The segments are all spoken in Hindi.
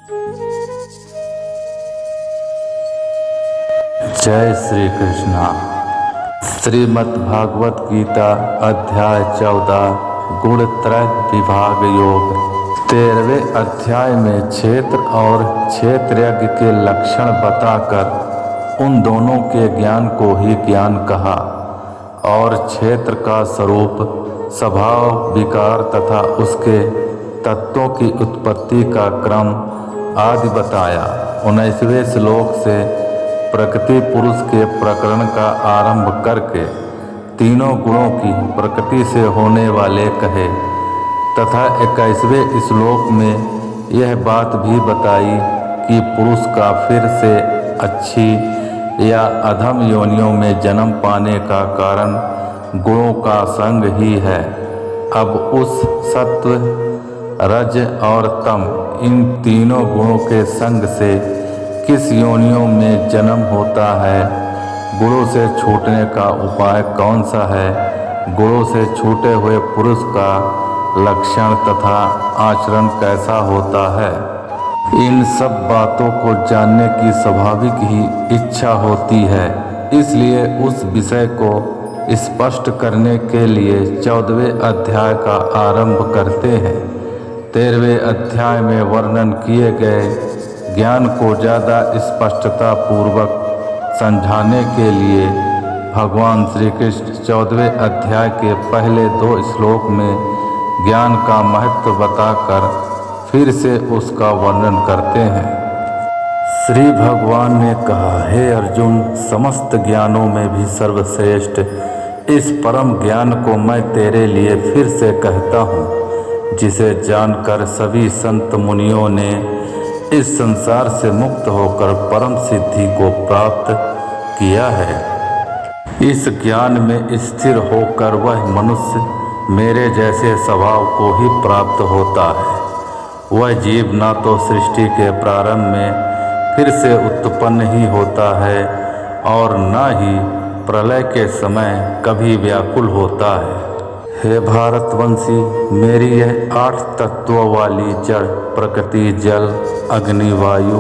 जय श्री कृष्णा। श्रीमद् भागवत गीता अध्याय 14 गुणत्रय विभाग योग। 13वें अध्याय में क्षेत्र और क्षेत्रज्ञ के लक्षण बताकर उन दोनों के ज्ञान को ही ज्ञान कहा और क्षेत्र का स्वरूप, स्वभाव, विकार तथा उसके तत्वों की उत्पत्ति का क्रम आदि बताया। 19वें श्लोक से प्रकृति पुरुष के प्रकरण का आरंभ करके तीनों गुणों की प्रकृति से होने वाले कहे तथा 21वें श्लोक में यह बात भी बताई कि पुरुष का फिर से अच्छी या अधम योनियों में जन्म पाने का कारण गुणों का संग ही है। अब उस सत्व, रज और तम इन तीनों गुणों के संग से किस योनियों में जन्म होता है, गुणों से छूटने का उपाय कौन सा है, गुणों से छूटे हुए पुरुष का लक्षण तथा आचरण कैसा होता है, इन सब बातों को जानने की स्वाभाविक ही इच्छा होती है। इसलिए उस विषय को स्पष्ट करने के लिए 14वें अध्याय का आरंभ करते हैं। 13वें अध्याय में वर्णन किए गए ज्ञान को ज़्यादा स्पष्टता पूर्वक समझाने के लिए भगवान श्री कृष्ण 14वें अध्याय के पहले 2 श्लोक में ज्ञान का महत्व बताकर फिर से उसका वर्णन करते हैं। श्री भगवान ने कहा, हे अर्जुन, समस्त ज्ञानों में भी सर्वश्रेष्ठ इस परम ज्ञान को मैं तेरे लिए फिर से कहता हूँ, जिसे जानकर सभी संत मुनियों ने इस संसार से मुक्त होकर परम सिद्धि को प्राप्त किया है। इस ज्ञान में स्थिर होकर वह मनुष्य मेरे जैसे स्वभाव को ही प्राप्त होता है। वह जीव ना तो सृष्टि के प्रारंभ में फिर से उत्पन्न ही होता है और न ही प्रलय के समय कभी व्याकुल होता है। हे भारतवंशी, मेरी यह 8 तत्वों वाली जड़ प्रकृति, जल, अग्नि, वायु,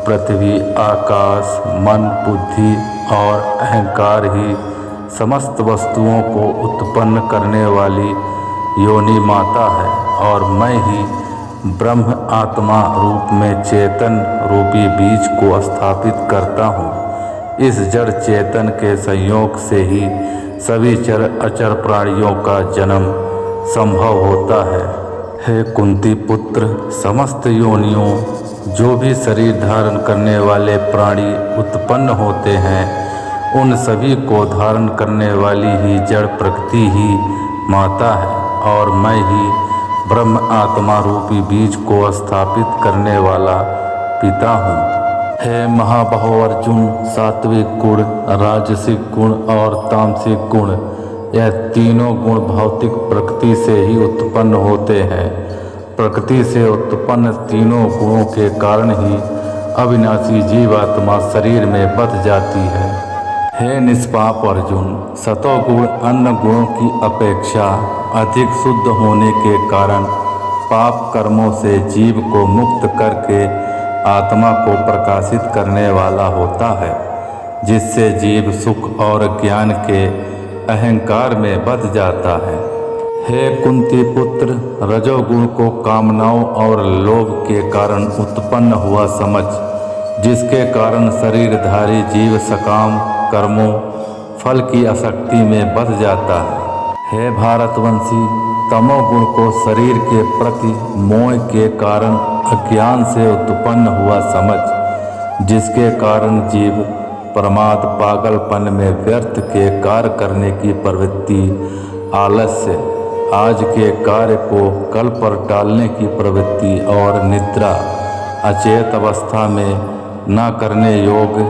पृथ्वी, आकाश, मन, बुद्धि और अहंकार ही समस्त वस्तुओं को उत्पन्न करने वाली योनि माता है और मैं ही ब्रह्म आत्मा रूप में चेतन रूपी बीज को स्थापित करता हूँ। इस जड़ चेतन के संयोग से ही सभी चर अचर प्राणियों का जन्म संभव होता है। हे कुंती पुत्र, समस्त योनियों जो भी शरीर धारण करने वाले प्राणी उत्पन्न होते हैं, उन सभी को धारण करने वाली ही जड़ प्रकृति ही माता है और मैं ही ब्रह्म आत्मा रूपी बीज को स्थापित करने वाला पिता हूँ। हे महाबाहो अर्जुन, सात्विक गुण, राजसिक गुण और तामसिक गुण, यह तीनों गुण भौतिक प्रकृति से ही उत्पन्न होते हैं। प्रकृति से उत्पन्न तीनों गुणों के कारण ही अविनाशी जीवात्मा शरीर में बंध जाती है। हे निष्पाप अर्जुन, सतोगुण अन्य गुणों की अपेक्षा अधिक शुद्ध होने के कारण पाप कर्मों से जीव को मुक्त करके आत्मा को प्रकाशित करने वाला होता है, जिससे जीव सुख और ज्ञान के अहंकार में बंध जाता है। हे कुंती पुत्र, रजोगुण को कामनाओं और लोभ के कारण उत्पन्न हुआ समझ, जिसके कारण शरीरधारी जीव सकाम कर्मों, फल की आसक्ति में बंध जाता है। हे भारतवंशी, तमोगुण को शरीर के प्रति मोह के कारण अज्ञान से उत्पन्न हुआ समझ, जिसके कारण जीव प्रमाद, पागलपन में व्यर्थ के कार्य करने की प्रवृत्ति, आलस्य, आज के कार्य को कल पर टालने की प्रवृत्ति और निद्रा, अचेत अवस्था में न करने योग्य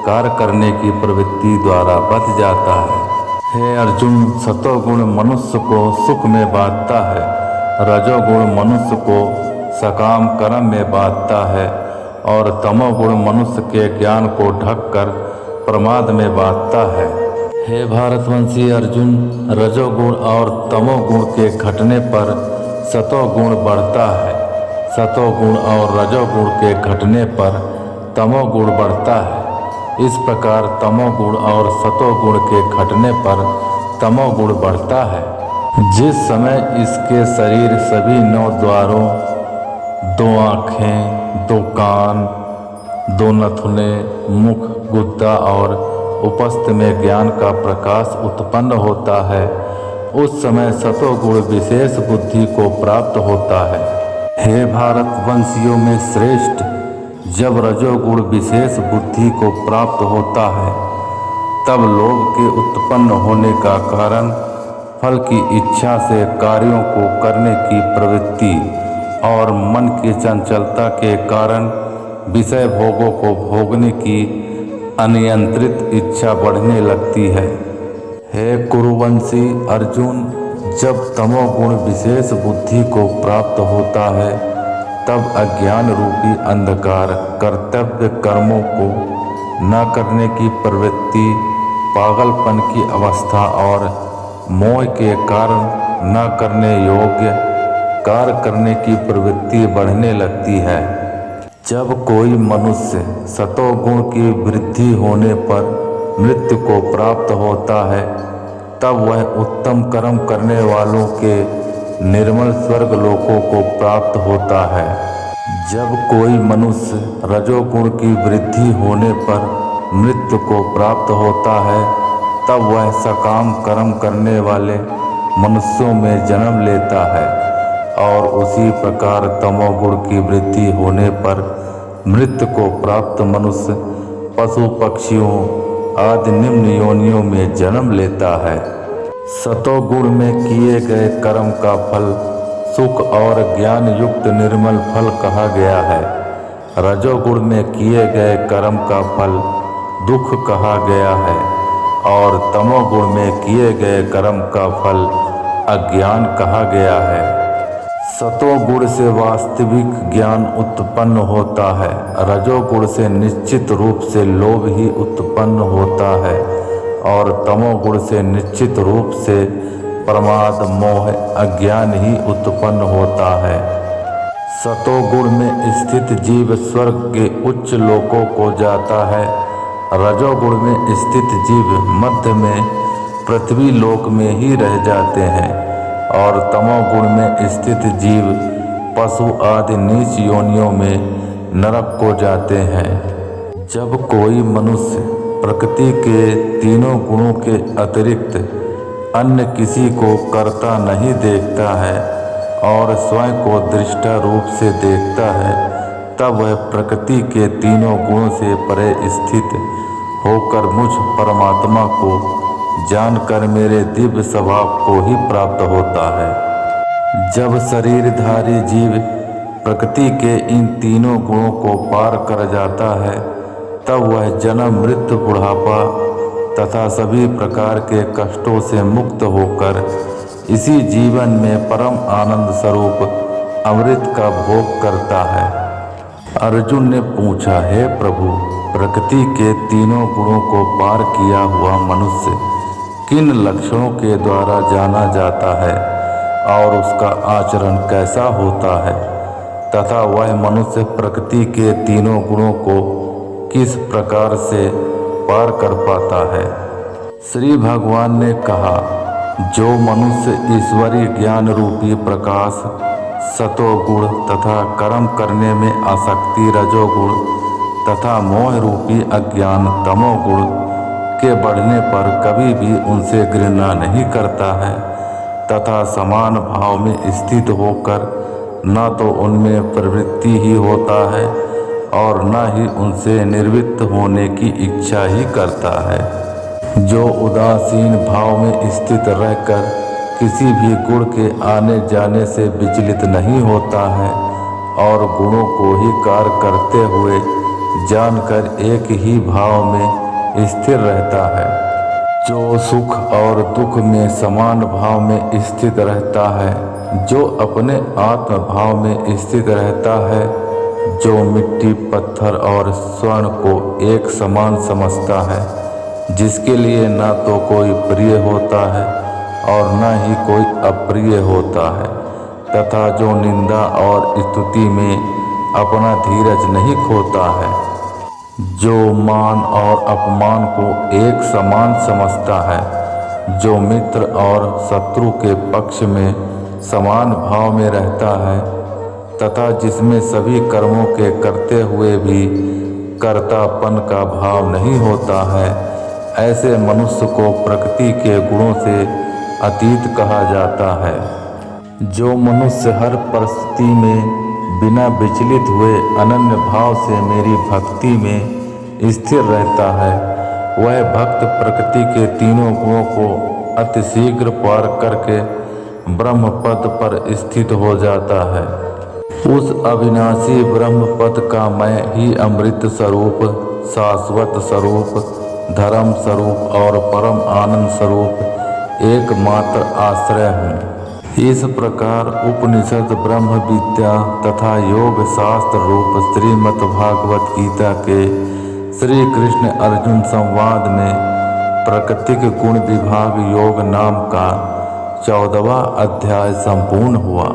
कार्य करने की प्रवृत्ति द्वारा बच जाता है। हे अर्जुन, सतोगुण मनुष्य को सुख में बांधता है, रजोगुण मनुष्य को सकाम कर्म में बांधता है और तमोगुण मनुष्य के ज्ञान को ढककर प्रमाद में बांधता है। हे भारतवंशी अर्जुन, रजोगुण और तमोगुण के घटने पर सतोगुण बढ़ता है, सतोगुण और रजोगुण के घटने पर तमोगुण बढ़ता है। इस प्रकार तमोगुण और सतोगुण के घटने पर तमोगुण बढ़ता है। जिस समय इसके शरीर सभी 9 द्वारों, 2 आँखें, 2 कान, 2 नथुने, मुख, गुद्दा और उपस्थ में ज्ञान का प्रकाश उत्पन्न होता है, उस समय सतोगुण विशेष बुद्धि को प्राप्त होता है। हे भारतवंशियों में श्रेष्ठ, जब रजोगुण विशेष बुद्धि को प्राप्त होता है, तब लोभ के उत्पन्न होने का कारण फल की इच्छा से कार्यों को करने की प्रवृत्ति और मन की चंचलता के कारण विषय भोगों को भोगने की अनियंत्रित इच्छा बढ़ने लगती है। हे कुरुवंशी अर्जुन, जब तमोगुण विशेष बुद्धि को प्राप्त होता है, तब अज्ञान रूपी अंधकार कर्तव्य कर्मों को न करने की प्रवृत्ति, पागलपन की अवस्था और मोह के कारण न करने योग्य कार्य करने की प्रवृत्ति बढ़ने लगती है। जब कोई मनुष्य सतोगुण की वृद्धि होने पर मृत्यु को प्राप्त होता है, तब वह उत्तम कर्म करने वालों के निर्मल स्वर्ग लोकों को प्राप्त होता है। जब कोई मनुष्य रजोगुण की वृद्धि होने पर मृत्यु को प्राप्त होता है, तब वह सकाम कर्म करने वाले मनुष्यों में जन्म लेता है और उसी प्रकार तमोगुण की वृद्धि होने पर मृत्यु को प्राप्त मनुष्य पशु पक्षियों आदि निम्न योनियों में जन्म लेता है। सतोगुण में किए गए कर्म का फल सुख और ज्ञान युक्त निर्मल फल कहा गया है। रजोगुण में किए गए कर्म का फल दुख कहा गया है और तमोगुण में किए गए कर्म का फल अज्ञान कहा गया है। सतोगुण से वास्तविक ज्ञान उत्पन्न होता है। रजोगुण से निश्चित रूप से लोभ ही उत्पन्न होता है और तमोगुण से निश्चित रूप से प्रमाद, मोह, अज्ञान ही उत्पन्न होता है। सतोगुण में स्थित जीव स्वर्ग के उच्च लोकों को जाता है। रजोगुण में स्थित जीव मध्य में पृथ्वी लोक में ही रह जाते हैं और तमोगुण में स्थित जीव पशु आदि नीच योनियों में नरक को जाते हैं। जब कोई मनुष्य प्रकृति के तीनों गुणों के अतिरिक्त अन्य किसी को करता नहीं देखता है और स्वयं को दृष्टा रूप से देखता है, तब वह प्रकृति के तीनों गुणों से परे स्थित होकर मुझ परमात्मा को जानकर मेरे दिव्य स्वभाव को ही प्राप्त होता है। जब शरीरधारी जीव प्रकृति के इन तीनों गुणों को पार कर जाता है, तब वह जन्म, मृत्यु, बुढ़ापा तथा सभी प्रकार के कष्टों से मुक्त होकर इसी जीवन में परम आनंद स्वरूप अमृत का भोग करता है। अर्जुन ने पूछा, हे प्रभु, प्रकृति के तीनों गुणों को पार किया हुआ मनुष्य किन लक्षणों के द्वारा जाना जाता है और उसका आचरण कैसा होता है तथा वह मनुष्य प्रकृति के तीनों गुणों को किस प्रकार से पार कर पाता है? श्री भगवान ने कहा, जो मनुष्य ईश्वरीय ज्ञान रूपी प्रकाश सतोगुण तथा कर्म करने में आसक्ति रजोगुण तथा मोह रूपी अज्ञान तमोगुण के बढ़ने पर कभी भी उनसे घृणा नहीं करता है तथा समान भाव में स्थित होकर न तो उनमें प्रवृत्ति ही होता है और न ही उनसे निर्वृत्त होने की इच्छा ही करता है। जो उदासीन भाव में स्थित रहकर किसी भी गुण के आने जाने से विचलित नहीं होता है और गुणों को ही कार्य करते हुए जानकर एक ही भाव में स्थिर रहता है। जो सुख और दुख में समान भाव में स्थित रहता है, जो अपने आत्म भाव में स्थित रहता है, जो मिट्टी, पत्थर और स्वर्ण को एक समान समझता है, जिसके लिए न तो कोई प्रिय होता है और न ही कोई अप्रिय होता है, तथा जो निंदा और स्तुति में अपना धीरज नहीं खोता है, जो मान और अपमान को एक समान समझता है, जो मित्र और शत्रु के पक्ष में समान भाव में रहता है तथा जिसमें सभी कर्मों के करते हुए भी कर्तापन का भाव नहीं होता है, ऐसे मनुष्य को प्रकृति के गुणों से अतीत कहा जाता है। जो मनुष्य हर परिस्थिति में बिना विचलित हुए अनन्य भाव से मेरी भक्ति में स्थिर रहता है, वह भक्त प्रकृति के तीनों गुणों को अतिशीघ्र पार करके ब्रह्म पद पर स्थित हो जाता है। उस अविनाशी ब्रह्म पद का मैं ही अमृत स्वरूप, शाश्वत स्वरूप, धर्म स्वरूप और परम आनंद स्वरूप एकमात्र आश्रय हूँ। इस प्रकार उपनिषद, ब्रह्म विद्या तथा योग शास्त्र रूप श्रीमद् भागवत गीता के श्री कृष्ण अर्जुन संवाद में प्राकृतिक गुण विभाग योग नाम का 14वां अध्याय संपूर्ण हुआ।